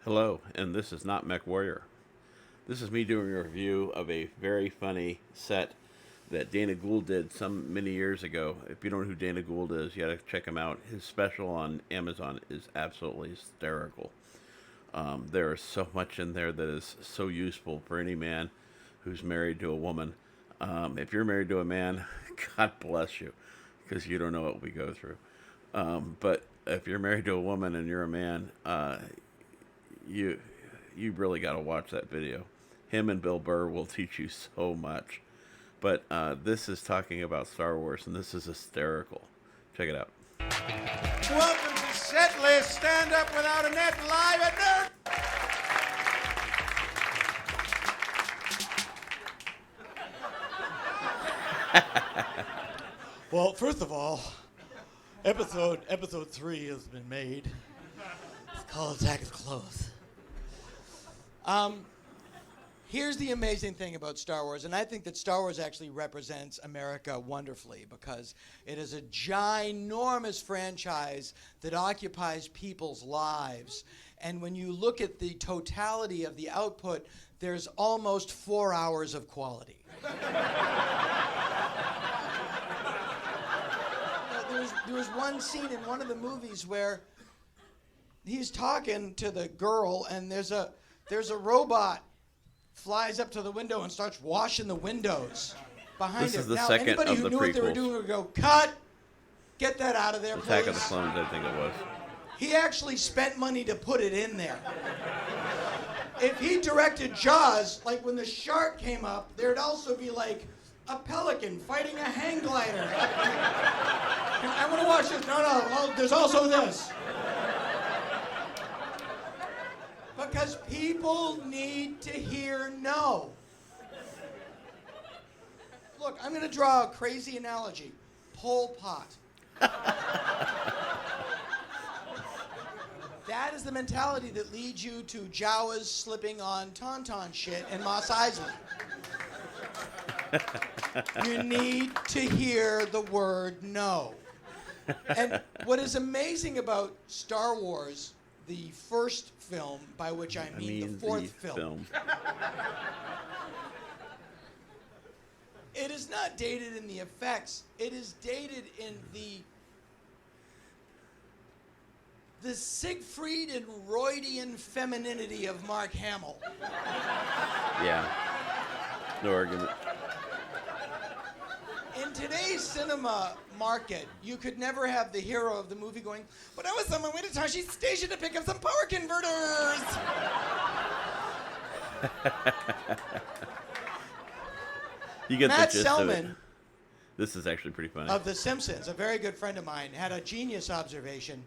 Hello, and this is not Mechwarrior. This is me doing a review of a very funny set that Dana Gould did some many years ago. If you don't know who Dana Gould is, you gotta check him out. His special on Amazon is absolutely hysterical. There is so much in there that is so useful for any man who's married to a woman. If you're married to a man, God bless you, because you don't know what we go through. But if you're married to a woman and you're a man, you you really got to watch that video. Him and Bill Burr will teach you so much. But this is talking about Star Wars, and this is hysterical. Check it out. Welcome to Set List Stand Up Without a Net live at Nerd. Well, first of all, episode 3 has been made. It's called Attack of the Clones. Here's the amazing thing about Star Wars, and I think that Star Wars actually represents America wonderfully because it is a ginormous franchise that occupies people's lives. And when you look at the totality of the output, there's almost 4 hours of quality. There was one scene in one of the movies where he's talking to the girl, and there's a robot flies up to the window and starts washing the windows behind This him. is the now, second anybody of who the knew what they were prequels. doing would go, cut, get that out of there, Attack please. of the Clones, I think it was. He actually spent money to put it in there. If he directed Jaws, like when the shark came up, there'd also be like a pelican fighting a hang glider. I want to watch this. No, well, there's also this. Because people need to hear no. Look, I'm going to draw a crazy analogy. Pol Pot. That is the mentality that leads you to Jawas slipping on tauntaun shit in Mos Eisley. You need to hear the word no. And what is amazing about Star Wars, the first film, by which I mean the fourth film, it is not dated in the effects. It is dated in the Siegfried and Roydian femininity of Mark Hamill. Yeah. No argument. In today's cinema market, you could never have the hero of the movie going, but I was on my way to Tashi Station to pick up some power converters. You get Matt the gist of it. Selman This is actually pretty funny. of The Simpsons, a very good friend of mine, had a genius observation.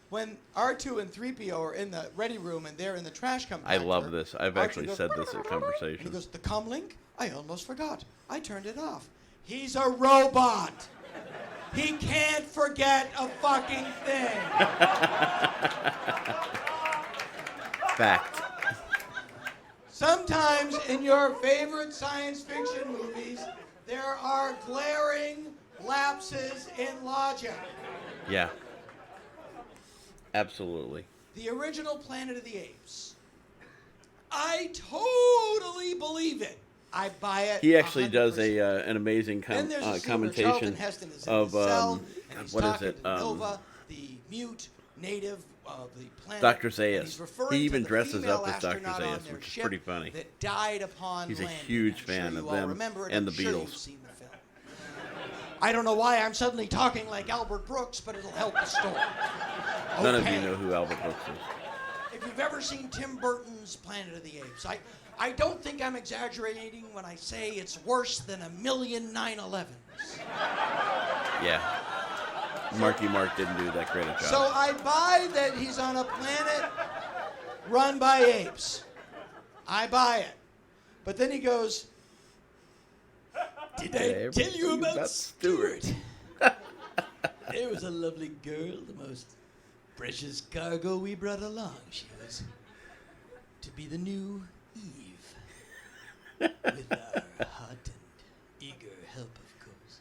When R2 and 3PO are in the ready room and they're in the trash compactor. I love this. I've R2 actually goes, said this at and he conversations. goes, the comlink? I almost forgot. I turned it off. He's a robot. He can't forget a fucking thing. Fact. Sometimes in your favorite science fiction movies, there are glaring lapses in logic. Yeah. Absolutely. The original Planet of the Apes. I totally believe it. I buy it. He actually 100%. does an amazing Then there's a scene where Charlton commentation Heston is in of the cell, and he's what is talking it? to Nova, the mute native of the planet. Dr. and Zaius. he's referring He to even the dresses female up as Dr. astronaut on Zaius, their which is ship pretty funny. That died upon He's a landing. huge I'm fan sure of you all them remember it. and I'm the sure Beatles. You've seen the film. I don't know why I'm suddenly talking like Albert Brooks, but it'll help the story. None of you Okay. know who Albert Brooks is. If you've ever seen Tim Burton's Planet of the Apes, I don't think I'm exaggerating when I say it's worse than a million 9/11s. Yeah. Marky Mark didn't do that great a job. So I buy that he's on a planet run by apes. I buy it. But then he goes, did I tell you about Stuart? There was a lovely girl, the most precious cargo we brought along. She was to be the new Eve. With our hot and eager help, of course.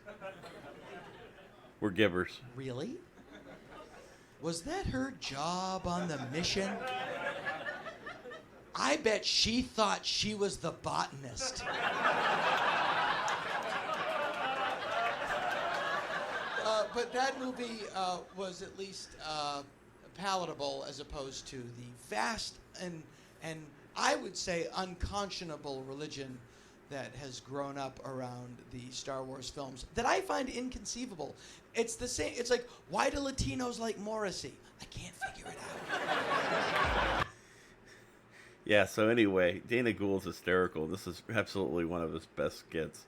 We're givers. Really? Was that her job on the mission? I bet she thought she was the botanist. But that movie was at least palatable as opposed to the vast and I would say unconscionable religion that has grown up around the Star Wars films that I find inconceivable. It's the same. It's like, why do Latinos like Morrissey? I can't figure it out. Yeah, so anyway, Dana Gould's hysterical. This is absolutely one of his best skits.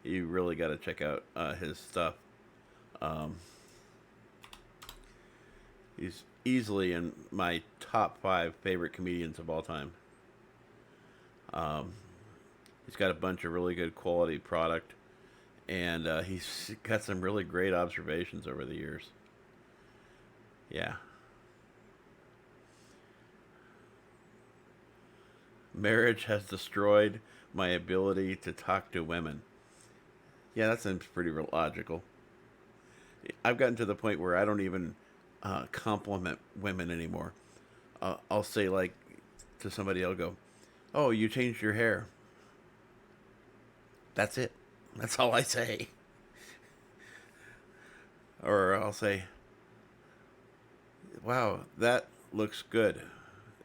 You really got to check out his stuff. He's easily in my top 5 favorite comedians of all time. He's got a bunch of really good quality product, and he's got some really great observations over the years. Yeah. Marriage has destroyed my ability to talk to women. Yeah, that seems pretty logical. I've gotten to the point where I don't even compliment women anymore. I'll say, like, to somebody, I'll go, "Oh, you changed your hair." That's it. That's all I say. Or I'll say, "Wow, that looks good."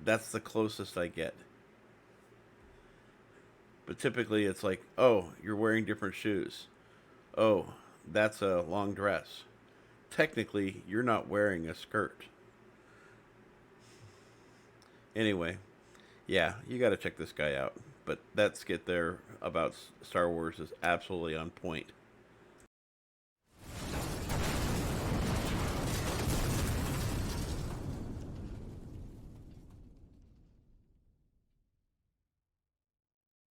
That's the closest I get. But typically it's like, "Oh, you're wearing different shoes. Oh, that's a long dress. Technically, you're not wearing a skirt." Anyway, yeah, you got to check this guy out. But that skit there about Star Wars is absolutely on point.